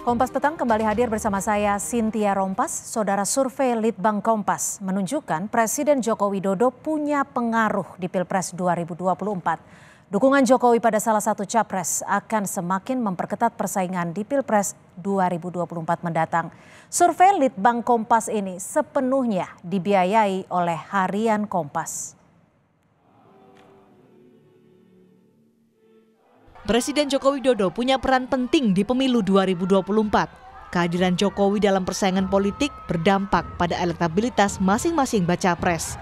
Kompas Petang kembali hadir bersama saya, Cynthia Rompas. Saudara, survei Litbang Kompas menunjukkan Presiden Joko Widodo punya pengaruh di Pilpres 2024. Dukungan Jokowi pada salah satu capres akan semakin memperketat persaingan di Pilpres 2024 mendatang. Survei Litbang Kompas ini sepenuhnya dibiayai oleh Harian Kompas. Presiden Joko Widodo punya peran penting di pemilu 2024. Kehadiran Jokowi dalam persaingan politik berdampak pada elektabilitas masing-masing baca pres.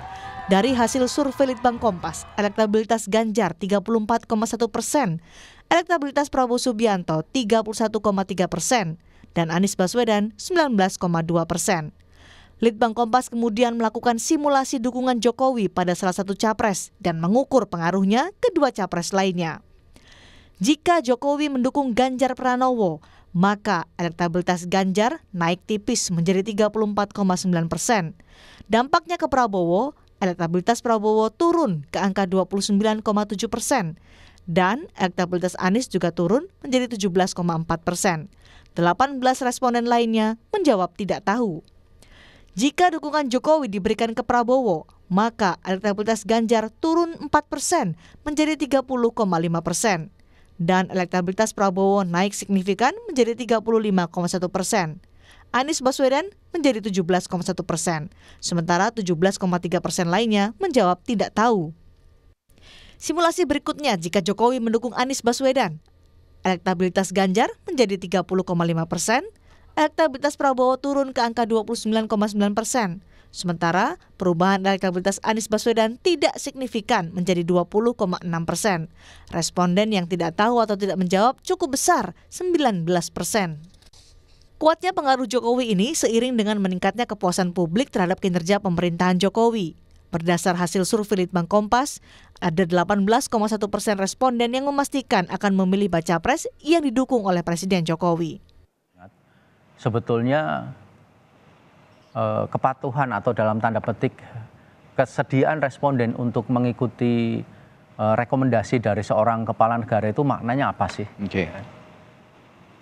Dari hasil survei Litbang Kompas, elektabilitas Ganjar 34,1%, elektabilitas Prabowo Subianto 31,3%, dan Anies Baswedan 19,2%. Litbang Kompas kemudian melakukan simulasi dukungan Jokowi pada salah satu capres dan mengukur pengaruhnya kedua capres lainnya. Jika Jokowi mendukung Ganjar Pranowo, maka elektabilitas Ganjar naik tipis menjadi 34,9%. Dampaknya ke Prabowo, elektabilitas Prabowo turun ke angka 29,7%. Dan elektabilitas Anies juga turun menjadi 17,4%. 18 responden lainnya menjawab tidak tahu. Jika dukungan Jokowi diberikan ke Prabowo, maka elektabilitas Ganjar turun 4% menjadi 30,5%. Dan elektabilitas Prabowo naik signifikan menjadi 35,1%. Anies Baswedan menjadi 17,1%, sementara 17,3% lainnya menjawab tidak tahu. Simulasi berikutnya jika Jokowi mendukung Anies Baswedan, elektabilitas Ganjar menjadi 30,5%, elektabilitas Prabowo turun ke angka 29,9%. Sementara perubahan elektabilitas Anies Baswedan tidak signifikan menjadi 20,6%. Responden yang tidak tahu atau tidak menjawab cukup besar, 19%. Kuatnya pengaruh Jokowi ini seiring dengan meningkatnya kepuasan publik terhadap kinerja pemerintahan Jokowi. Berdasar hasil survei Litbang Kompas, ada 18,1% responden yang memastikan akan memilih baca pres yang didukung oleh Presiden Jokowi. Sebetulnya kepatuhan atau dalam tanda petik kesediaan responden untuk mengikuti rekomendasi dari seorang kepala negara itu maknanya apa sih? Okay.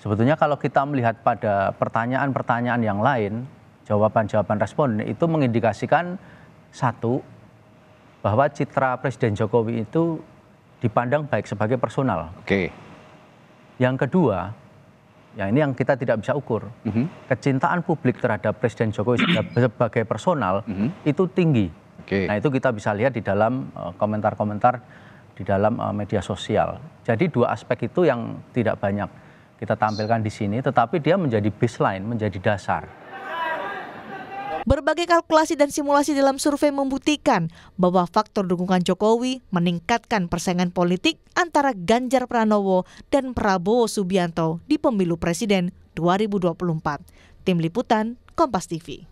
Sebetulnya kalau kita melihat pada pertanyaan-pertanyaan yang lain, jawaban-jawaban responden itu mengindikasikan satu, bahwa citra Presiden Jokowi itu dipandang baik sebagai personal. Okay. Yang kedua, ya ini yang kita tidak bisa ukur. Kecintaan publik terhadap Presiden Jokowi sebagai personal itu tinggi. Okay. Nah itu kita bisa lihat di dalam komentar-komentar di dalam media sosial. Jadi dua aspek itu yang tidak banyak kita tampilkan di sini, tetapi dia menjadi baseline, menjadi dasar. Berbagai kalkulasi dan simulasi dalam survei membuktikan bahwa faktor dukungan Jokowi meningkatkan persaingan politik antara Ganjar Pranowo dan Prabowo Subianto di pemilu presiden 2024. Tim Liputan, Kompas TV.